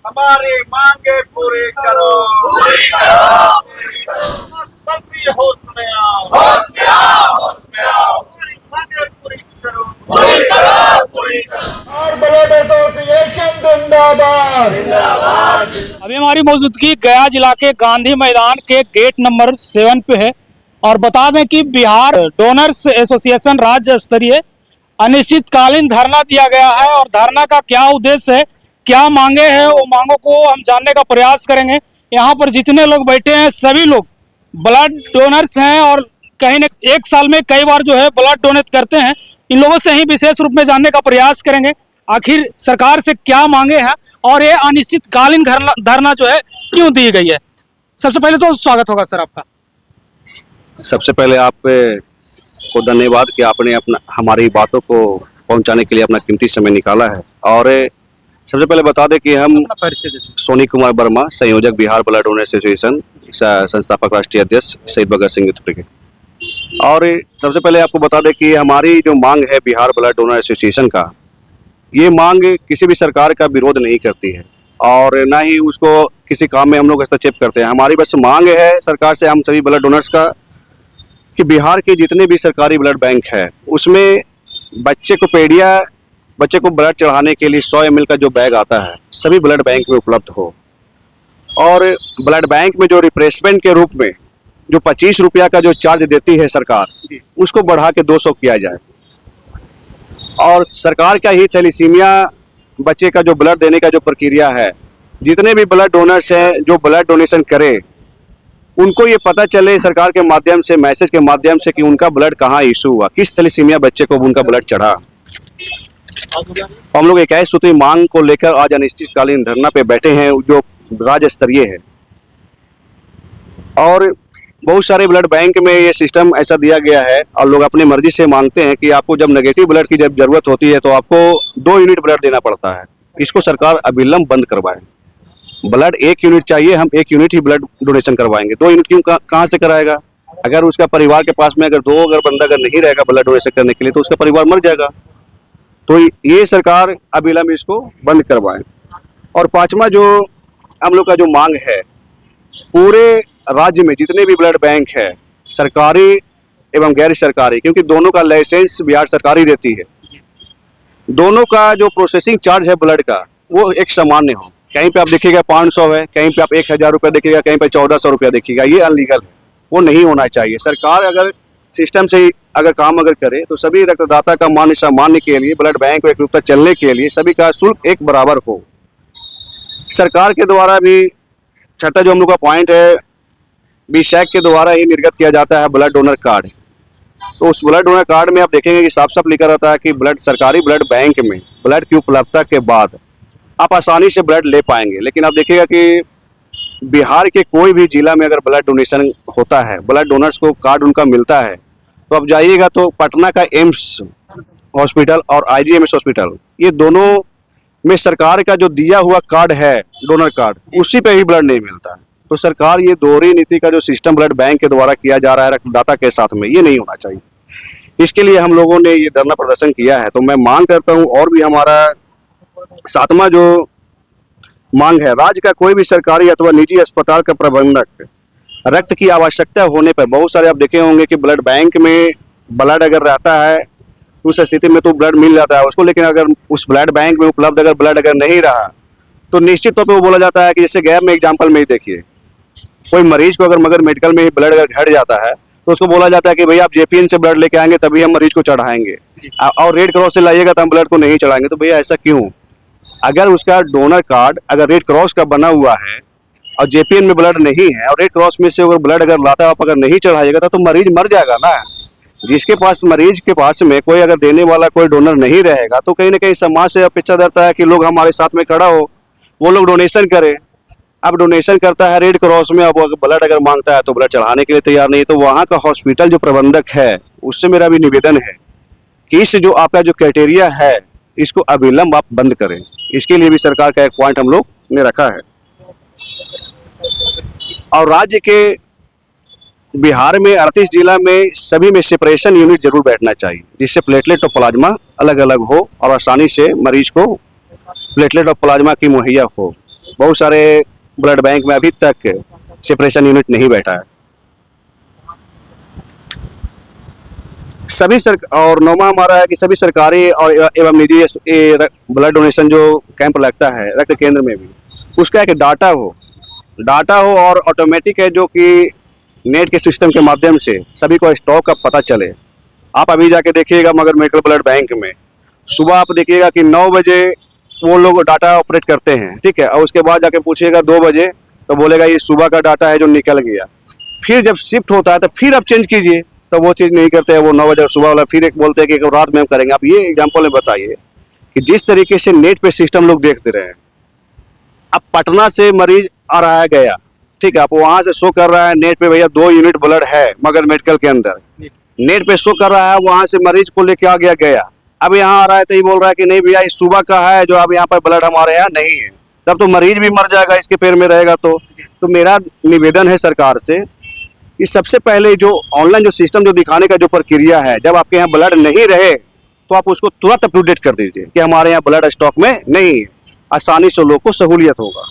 हमारी मांगे पूरी करो, पूरी करो। मंत्री होश में आओ, होश में आओ, होश में आओ। हमारी मांगे पूरी करो, पूरी करो, पूरी करो। और ब्लड एसोसिएशन जिंदाबाद, जिंदाबाद। अभी हमारी मौजूदगी गया जिला के गांधी मैदान के गेट नंबर 7 पे है और बता दें कि बिहार डोनर्स एसोसिएशन राज्य स्तरीय अनिश्चितकालीन धरना दिया गया है और धरना का क्या उद्देश्य है, क्या मांगे हैं, वो मांगों को हम जानने का प्रयास करेंगे। यहाँ पर जितने लोग बैठे हैं सभी लोग ब्लड डोनर्स हैं और कहीं न एक साल में कई बार जो है ब्लड डोनेट करते हैं। इन लोगों से ही विशेष रूप में जानने का प्रयास करेंगे आखिर सरकार से क्या मांगे हैं और ये अनिश्चितकालीन धरना जो है क्यों दी गई है। सबसे पहले तो स्वागत होगा सर आपका। सबसे पहले आप को धन्यवाद कि आपने अपना हमारी बातों को पहुंचाने के लिए अपना कीमती समय निकाला है। और सबसे पहले बता दें कि हम सोनी कुमार वर्मा, संयोजक बिहार ब्लड डोनर एसोसिएशन, संस्थापक राष्ट्रीय अध्यक्ष शहीद भगत सिंह यूथ ब्रिगेड। और सबसे पहले आपको बता दें कि हमारी जो मांग है बिहार ब्लड डोनर एसोसिएशन का, ये मांग किसी भी सरकार का विरोध नहीं करती है और ना ही उसको किसी काम में हम लोग हस्तक्षेप करते हैं। हमारी बस मांग है सरकार से, हम सभी ब्लड डोनर्स का, कि बिहार के जितने भी सरकारी ब्लड बैंक है उसमें बच्चे को ब्लड चढ़ाने के लिए 100 ml का जो बैग आता है सभी ब्लड बैंक में उपलब्ध हो। और ब्लड बैंक में जो रिप्लेसमेंट के रूप में जो 25 रुपया का जो चार्ज देती है सरकार, उसको बढ़ा के 200 किया जाए। और सरकार का ही थैलीसीमिया बच्चे का जो ब्लड देने का जो प्रक्रिया है, जितने भी ब्लड डोनर्स हैं जो ब्लड डोनेशन करें उनको ये पता चले सरकार के माध्यम से, मैसेज के माध्यम से कि उनका ब्लड कहाँ इशू हुआ, किस थैलीसीमिया बच्चे को उनका ब्लड चढ़ा। हम लोग 21 सूत्री मांग को लेकर आज अनिश्चितकालीन धरना पे बैठे हैं जो राज्य स्तरीय है। और बहुत सारे ब्लड बैंक में ये सिस्टम ऐसा दिया गया है और लोग अपनी मर्जी से मांगते हैं कि आपको जब नेगेटिव ब्लड की जब जरूरत होती है तो आपको 2 यूनिट ब्लड देना पड़ता है। इसको सरकार अविलंब बंद करवाए। ब्लड 1 यूनिट चाहिए, हम 1 यूनिट ही ब्लड डोनेशन करवाएंगे। 2 यूनिट क्यों, कहाँ से कराएगा? अगर उसका परिवार के पास में अगर बंदा अगर नहीं रहेगा ब्लड डोनेशन करने के लिए तो उसका परिवार मर जाएगा। तो ये सरकार अविलंब इसको बंद करवाए। और 5वां जो हम लोग का जो मांग है, पूरे राज्य में जितने भी ब्लड बैंक है सरकारी एवं गैर सरकारी, क्योंकि दोनों का लाइसेंस बिहार सरकारी देती है, दोनों का जो प्रोसेसिंग चार्ज है ब्लड का वो एक सामान्य हो। कहीं पे आप देखिएगा 500 है, कहीं पे आप 1000 रुपया देखिएगा, कहीं पे 1400 रुपया देखिएगा। ये अनलीगल है, वो नहीं होना चाहिए। सरकार अगर सिस्टम से अगर काम अगर करे तो सभी रक्तदाता का मान सम्मान के लिए, ब्लड बैंक को एक रूपता चलने के लिए सभी का शुल्क एक बराबर हो। सरकार के द्वारा भी छठा जो हम लोग का पॉइंट है, BSAC के द्वारा ही निर्गत किया जाता है ब्लड डोनर कार्ड। तो उस ब्लड डोनर कार्ड में आप देखेंगे कि साफ साफ लिखा रहता है कि सरकारी ब्लड बैंक में ब्लड की उपलब्धता के बाद आप आसानी से ब्लड ले पाएंगे। लेकिन आप देखिएगा कि बिहार के कोई भी जिला में अगर ब्लड डोनेशन होता है, ब्लड डोनर्स को कार्ड उनका मिलता है, तो आप जाइएगा तो पटना का एम्स हॉस्पिटल और IGMS हॉस्पिटल, ये दोनों में सरकार का जो दिया हुआ कार्ड है डोनर कार्ड, उसी पे ही ब्लड नहीं मिलता है। तो सरकार ये दोहरी नीति का जो सिस्टम ब्लड बैंक के द्वारा किया जा रहा है रक्तदाता के साथ में, ये नहीं होना चाहिए। इसके लिए हम लोगों ने ये धरना प्रदर्शन किया है। तो मैं मांग करता हूँ, और भी हमारा 7वां जो मांग है, राज्य का कोई भी सरकारी अथवा निजी अस्पताल का प्रबंधक रक्त की आवश्यकता होने पर, बहुत सारे आप देखे होंगे कि ब्लड बैंक में ब्लड अगर रहता है तो उस स्थिति में तो ब्लड मिल जाता है उसको, लेकिन अगर उस ब्लड बैंक में उपलब्ध अगर ब्लड अगर नहीं रहा तो निश्चित तौर पर वो बोला जाता है कि जैसे गैप में एग्जाम्पल में ही देखिए, कोई मरीज को अगर मगर मेडिकल में ही ब्लड अगर घट जाता है तो उसको बोला जाता है कि भैया आप JPN से ब्लड लेके आएंगे तभी हम मरीज को चढ़ाएंगे, और रेड क्रॉस से लाइएगा तो हम ब्लड को नहीं चढ़ाएंगे। तो भैया ऐसा क्यों? अगर उसका डोनर कार्ड अगर रेड क्रॉस का बना हुआ है और JPN में ब्लड नहीं है और रेड क्रॉस में से अगर ब्लड अगर लाता है आप अगर नहीं चढ़ाइएगा तो मरीज मर जाएगा ना। जिसके पास मरीज के पास में कोई अगर देने वाला कोई डोनर नहीं रहेगा तो कहीं ना कहीं समाज से अपेक्षा रहता है कि लोग हमारे साथ में खड़ा हो, वो लोग डोनेशन करें। अब डोनेशन करता है रेड क्रॉस में, अब ब्लड अगर मांगता है तो ब्लड चढ़ाने के लिए तैयार नहीं। तो वहाँ का हॉस्पिटल जो प्रबंधक है उससे मेरा भी निवेदन है कि इस जो आपका जो क्राइटेरिया है इसको अविलंब आप बंद करें। इसके लिए भी सरकार का एक पॉइंट हम लोग ने रखा है। और राज्य के बिहार में 38 जिला में सभी में सेपरेशन यूनिट जरूर बैठना चाहिए, जिससे प्लेटलेट और प्लाज्मा अलग अलग हो और आसानी से मरीज को प्लेटलेट और प्लाज्मा की मुहैया हो। बहुत सारे ब्लड बैंक में अभी तक सेपरेशन यूनिट नहीं बैठा है। और नौवा हमारा है कि सभी सरकारी और एवं निजी ब्लड डोनेशन जो कैंप लगता है रक्त केंद्र में भी, उसका एक डाटा हो और ऑटोमेटिक है, जो कि नेट के सिस्टम के माध्यम से सभी को स्टॉक का पता चले। आप अभी जाके देखिएगा मगर मेडिकल ब्लड बैंक में सुबह आप देखिएगा कि 9 बजे वो लोग डाटा ऑपरेट करते हैं, ठीक है, और उसके बाद जाके पूछिएगा 2 बजे तो बोलेगा ये सुबह का डाटा है जो निकल गया। फिर जब शिफ्ट होता है तो फिर आप चेंज कीजिए, तो वो चीज़ नहीं करते हैं, वो 9 बजे सुबह वाला फिर एक बोलते हैं कि रात में हम करेंगे। आप ये एग्जाम्पल में बताइए कि जिस तरीके से नेट पे सिस्टम लोग देखते रहे हैं, अब पटना से मरीज आ रहा है गया, ठीक है, आप वहाँ से शो कर रहा है नेट पे भैया 2 यूनिट ब्लड है मगध मेडिकल के अंदर, नेट पे शो कर रहा है, वहाँ से मरीज को लेके आ गया। अब यहाँ आ रहा है तो ये बोल रहा है कि नहीं भैया इस सुबह का है जो अब यहाँ पर ब्लड हमारे यहाँ नहीं है, तब तो मरीज भी मर जाएगा इसके पैर में रहेगा। तो मेरा निवेदन है सरकार से कि सबसे पहले जो ऑनलाइन जो सिस्टम जो दिखाने का जो प्रक्रिया है, जब आपके यहाँ ब्लड नहीं रहे तो आप उसको तुरंत अप टू डेट कर दीजिए कि हमारे यहाँ ब्लड स्टॉक में नहीं है, आसानी से लोग को सहूलियत होगा।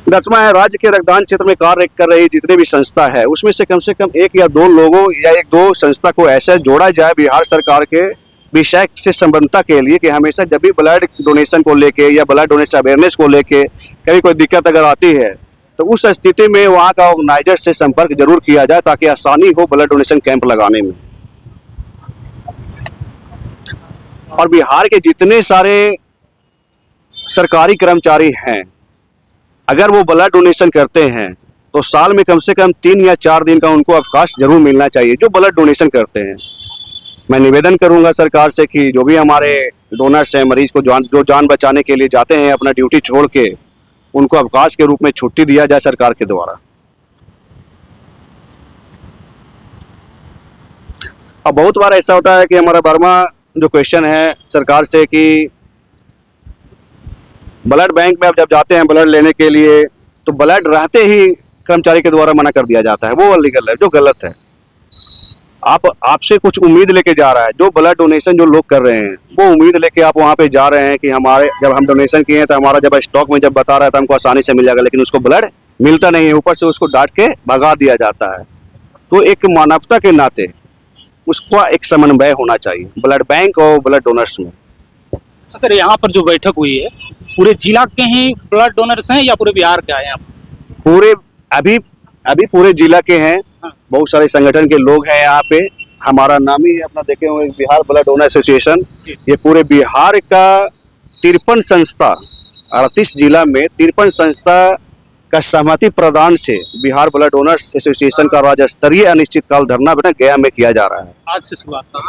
10वां है राज्य के रक्तदान क्षेत्र में कार्य कर रही जितने भी संस्था है उसमें से कम 1 या 2 लोगों या 1-2 संस्था को ऐसा जोड़ा जाए बिहार सरकार के विषय से संबद्धता के लिए कि हमेशा जब भी ब्लड डोनेशन को लेके या ब्लड डोनेशन अवेयरनेस को लेके कभी कोई दिक्कत अगर आती है तो उस स्थिति में वहाँ का ऑर्गेनाइजर से संपर्क जरूर किया जाए ताकि आसानी हो ब्लड डोनेशन कैंप लगाने में। और बिहार के जितने सारे सरकारी कर्मचारी हैं, अगर वो ब्लड डोनेशन करते हैं तो साल में कम से कम 3 या 4 दिन का उनको अवकाश जरूर मिलना चाहिए जो ब्लड डोनेशन करते हैं। मैं निवेदन करूंगा सरकार से कि जो भी हमारे डोनर्स हैं, मरीज को जो जान बचाने के लिए जाते हैं अपना ड्यूटी छोड़ के, उनको अवकाश के रूप में छुट्टी दिया जाए सरकार के द्वारा। अब बहुत बार ऐसा होता है कि हमारा वर्मा जो क्वेश्चन है सरकार से कि ब्लड बैंक में आप जब जाते हैं ब्लड लेने के लिए तो ब्लड रहते ही कर्मचारी के द्वारा मना कर दिया जाता है, वो अलीगल है, जो गलत है। आपसे कुछ उम्मीद लेके जा रहा है, जो ब्लड डोनेशन जो लोग कर रहे हैं वो उम्मीद लेके आप वहाँ पे जा रहे हैं कि हमारे जब हम डोनेशन किए हैं तो हमारा जब स्टॉक में जब बता रहा है तो हमको आसानी से मिल जाएगा, लेकिन उसको ब्लड मिलता नहीं है, ऊपर से उसको डांट के भगा दिया जाता है। तो एक मानवता के नाते उसका एक समन्वय होना चाहिए ब्लड बैंक और ब्लड डोनर्स में। अच्छा सर, यहाँ पर जो बैठक हुई है पूरे जिला के ही ब्लड डोनर्स हैं या पूरे बिहार के आए हैं? पूरे अभी पूरे जिला के हैं, बहुत सारे संगठन के लोग हैं यहाँ पे। हमारा नाम ही अपना देखे हुए बिहार ब्लड डोनर एसोसिएशन, ये पूरे बिहार का 53 संस्था 38 जिला में 53 संस्था का सहमति प्रदान से बिहार ब्लड डोनर्स एसोसिएशन का राज्य स्तरीय अनिश्चितकाल धरना गया में किया जा रहा है।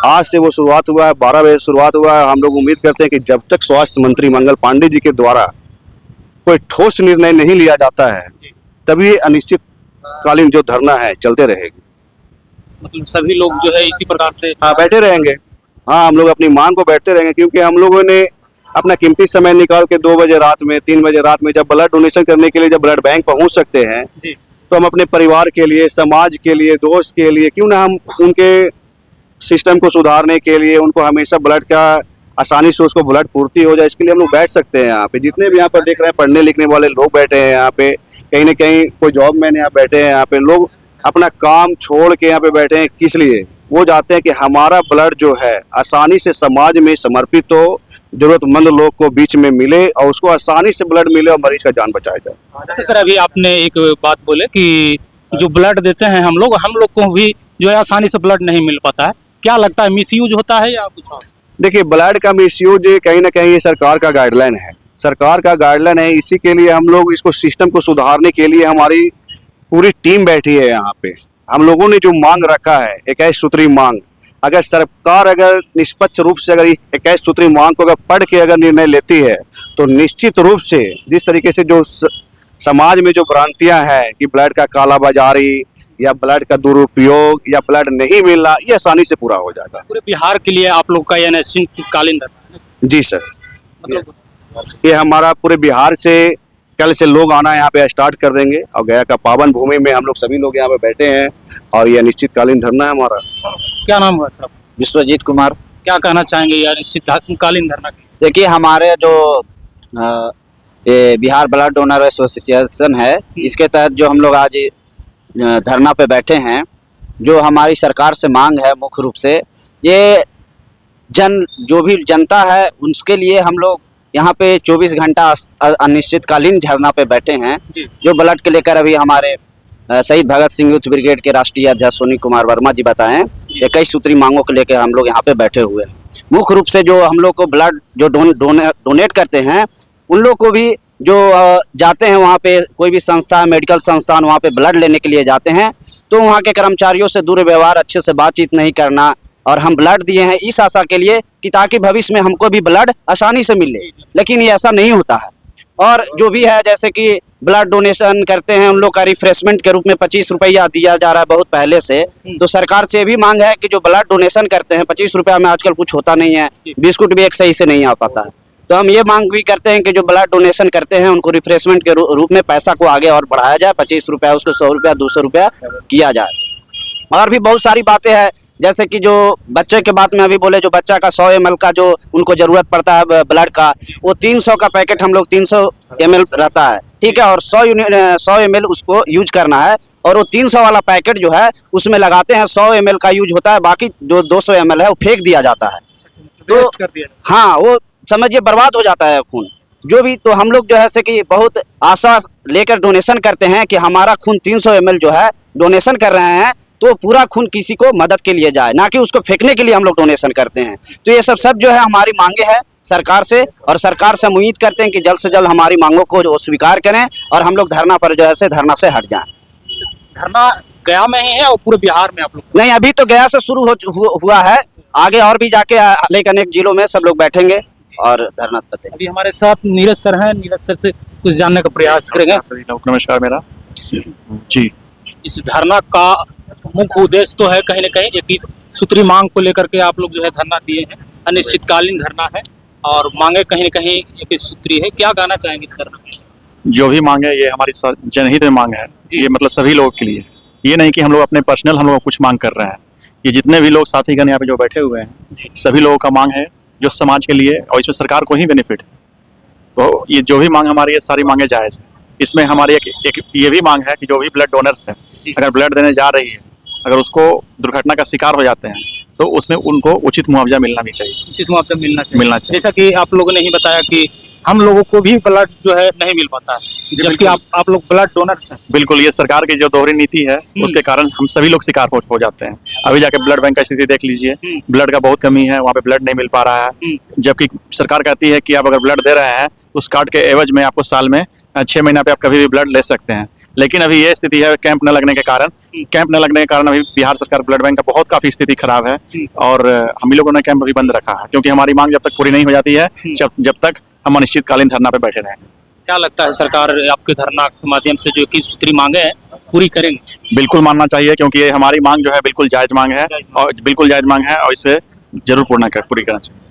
आज से वो शुरुआत हुआ है, 12 बजे शुरुआत हुआ है। हम लोग उम्मीद करते हैं कि जब तक स्वास्थ्य मंत्री मंगल पांडे जी के द्वारा कोई ठोस निर्णय नहीं लिया जाता है तभी अनिश्चितकालीन जो धरना है चलते रहेगी। मतलब सभी लोग जो है इसी प्रकार से बैठे रहेंगे। हाँ, हम लोग अपनी मांग को बैठते रहेंगे क्योंकि हम लोगों ने अपना कीमती समय निकाल के 2 बजे रात में 3 बजे रात में जब ब्लड डोनेशन करने के लिए जब ब्लड बैंक पहुंच सकते हैं तो हम अपने परिवार के लिए, समाज के लिए, दोस्त के लिए क्यों ना हम उनके सिस्टम को सुधारने के लिए उनको हमेशा ब्लड का आसानी से उसको ब्लड पूर्ति हो जाए, इसके लिए हम लोग बैठ सकते हैं। यहाँ पे जितने भी यहाँ पर देख रहे हैं पढ़ने लिखने वाले लोग बैठे हैं यहाँ पे, कहीं ना कहीं कोई जॉब मैन यहाँ बैठे हैं, यहाँ पे लोग अपना काम छोड़ के यहाँ पे बैठे हैं। किस लिए? वो चाहते हैं कि हमारा ब्लड जो है आसानी से समाज में समर्पित हो, जरूरतमंद लोग को बीच में मिले और उसको आसानी से ब्लड मिले और मरीज का जान बचाया जाए। अच्छा सर, अभी आपने एक बात बोले कि जो ब्लड देते हैं हम लोग को भी जो है आसानी से ब्लड नहीं मिल पाता है, क्या लगता है मिसयूज होता है या कुछ और? देखिए, ब्लड का मिसयूज कहीं ना कहीं ये सरकार का गाइडलाइन है, सरकार का गाइडलाइन है। इसी के लिए हम लोग इसको सिस्टम को सुधारने के लिए हमारी पूरी टीम बैठी है यहाँ पे। हम लोगों ने जो मांग रखा है 21 सूत्री मांग, अगर सरकार अगर निष्पक्ष रूप से अगर 21 सूत्री मांग को अगर पढ़ के अगर निर्णय लेती है तो निश्चित रूप से जिस तरीके से जो समाज में जो भ्रांतियां हैं कि ब्लड का कालाबाजारी या ब्लड का दुरुपयोग या ब्लड नहीं मिलना, ये आसानी से पूरा हो जाएगा। पूरे बिहार के लिए आप लोग का यह अनिश्चितकालीन धरना? जी सर, मतलब ये हमारा पूरे बिहार से कल से लोग आना यहाँ पे स्टार्ट कर देंगे और गया का पावन भूमि में हम लोग सभी लोग यहाँ पे बैठे हैं और ये अनिश्चितकालीन धरना है हमारा। क्या नाम हुआ सर? विश्वजीत कुमार। क्या कहना चाहेंगे ये अनिश्चितकालीन धरना के? देखिए, हमारे जो ये बिहार ब्लड डोनर एसोसिएशन है। इसके तहत जो हम लोग आज धरना पे बैठे हैं, जो हमारी सरकार से मांग है मुख्य रूप से, ये जो भी जनता है उसके लिए हम लोग यहाँ पे 24 घंटा अनिश्चितकालीन धरना पे बैठे हैं। जो ब्लड के लेकर अभी हमारे शहीद भगत सिंह यूथ ब्रिगेड के राष्ट्रीय अध्यक्ष सोनी कुमार वर्मा जी बताएं, 21 सूत्री मांगों को लेकर हम लोग यहाँ पे बैठे हुए हैं। मुख्य रूप से जो हम लोग को ब्लड जो डोनेट करते हैं, उन लोग को भी जो जाते हैं वहाँ पे, कोई भी संस्था मेडिकल संस्थान वहाँ पे ब्लड लेने के लिए जाते हैं, तो वहाँ के कर्मचारियों से दुर्व्यवहार, अच्छे से बातचीत नहीं करना। और हम ब्लड दिए हैं इस आशा के लिए कि ताकि भविष्य में हमको भी ब्लड आसानी से मिले, लेकिन ये ऐसा नहीं होता है। और जो भी है, जैसे कि ब्लड डोनेशन करते हैं, उन लोग का रिफ्रेशमेंट के रूप में 25 रुपया दिया जा रहा है बहुत पहले से। तो सरकार से भी मांग है कि जो ब्लड डोनेशन करते हैं, 25 रुपया में आजकल कुछ होता नहीं है, बिस्कुट भी एक सही से नहीं आ पाता है। तो हम ये मांग भी करते हैं कि जो ब्लड डोनेशन करते हैं उनको रिफ्रेशमेंट के रूप में पैसा को आगे और बढ़ाया जाए, 25 रुपया उसको 100 रुपया 200 रुपया किया जाए। और भी बहुत सारी बातें हैं, जैसे कि जो बच्चे के बात में अभी बोले, जो बच्चा का 100 ml का जो उनको ज़रूरत पड़ता है ब्लड का, वो 300 का पैकेट हम लोग 300 ml रहता है, ठीक है, और 100 ml उसको यूज करना है। और वो 300 वाला पैकेट जो है उसमें लगाते हैं, 100 ml का यूज होता है, बाकी जो 200 ml है वो फेंक दिया जाता है। तो हाँ, वो समझिए बर्बाद हो जाता है खून जो भी। तो हम लोग जो है से कि बहुत आशा लेकर डोनेशन करते हैं कि हमारा खून 300 ml जो है डोनेशन कर रहे हैं, तो पूरा खून किसी को मदद के लिए जाए, ना कि उसको फेंकने के लिए हम लोग डोनेशन करते हैं। तो ये सब जो है हमारी मांगे हैं सरकार से, और सरकार से हम उम्मीद करते हैं कि जल्द से जल्द हमारी मांगों को जो स्वीकार करें और हम लोग धरना पर जो है से धरना से हट जाएं। धरना गया में ही है और पूरे बिहार में आप लोग? नहीं, अभी तो गया से शुरू हुआ है, आगे और भी जाके अनेक जिलों में सब लोग बैठेंगे और धरना देंगे। अभी हमारे साथ नीरज सर हैं, नीरज सर से कुछ जानने का प्रयास करेंगे। नमस्कार मेरा जी। इस धरना का मुख्य उद्देश्य तो है कहीं न कहीं 21 सूत्री मांग को लेकर के आप लोग जो है धरना दिए हैं, अनिश्चितकालीन धरना है और मांगे कहीं न कहीं 21 सूत्री है। क्या कहना चाहेंगे इस धरना में? जो भी मांग है ये हमारी जनहित में मांग है, ये मतलब सभी लोगों के लिए, ये नहीं कि हम लोग अपने पर्सनल हम लोग कुछ मांग कर रहे हैं। ये जितने भी लोग साथीगण यहाँ पे जो बैठे हुए हैं, सभी लोगों का मांग है जो समाज के लिए, और इसमें सरकार को ही बेनिफिट है। तो ये जो भी मांग हमारी, ये सारी मांगे जायज़ है। इसमें हमारी एक ये भी मांग है कि जो भी ब्लड डोनर्स हैं, अगर ब्लड देने जा रही है, अगर उसको दुर्घटना का शिकार हो जाते हैं, तो उसमें उनको उचित मुआवजा मिलना भी चाहिए। उचित मुआवजा मिलना चाहिए। मिलना जैसा कि आप लोगों ने ही बताया कि हम लोगों को भी ब्लड जो है नहीं मिल पाता है, जबकि आप लोग ब्लड डोनर्स हैं। बिल्कुल, ये सरकार की जो दोहरी नीति है उसके कारण हम सभी लोग शिकार हो जाते हैं। अभी जाके ब्लड बैंक का स्थिति देख लीजिए, ब्लड का बहुत कमी है, वहाँ पे ब्लड नहीं मिल पा रहा है, जबकि सरकार कहती है कि आप अगर ब्लड दे रहे हैं तो उस कार्ड के एवज में आपको साल में 6 महीना पे आप कभी भी ब्लड ले सकते हैं। लेकिन अभी ये स्थिति है, कैंप न लगने के कारण अभी बिहार सरकार ब्लड बैंक का बहुत काफी स्थिति खराब है, और हम ही लोगों ने कैंप अभी बंद रखा है, क्योंकि हमारी मांग जब तक पूरी नहीं हो जाती है, जब तक हम अनिश्चितकालीन धरना पे बैठे रहेंगे। क्या लगता है सरकार आपके धरना के माध्यम से जो 21 सूत्री मांगे हैं पूरी करेंगे? बिल्कुल मानना चाहिए, क्योंकि ये हमारी मांग जो है बिल्कुल जायज मांग है, और बिल्कुल जायज मांग है, और इसे जरूर पूरी करना चाहिए।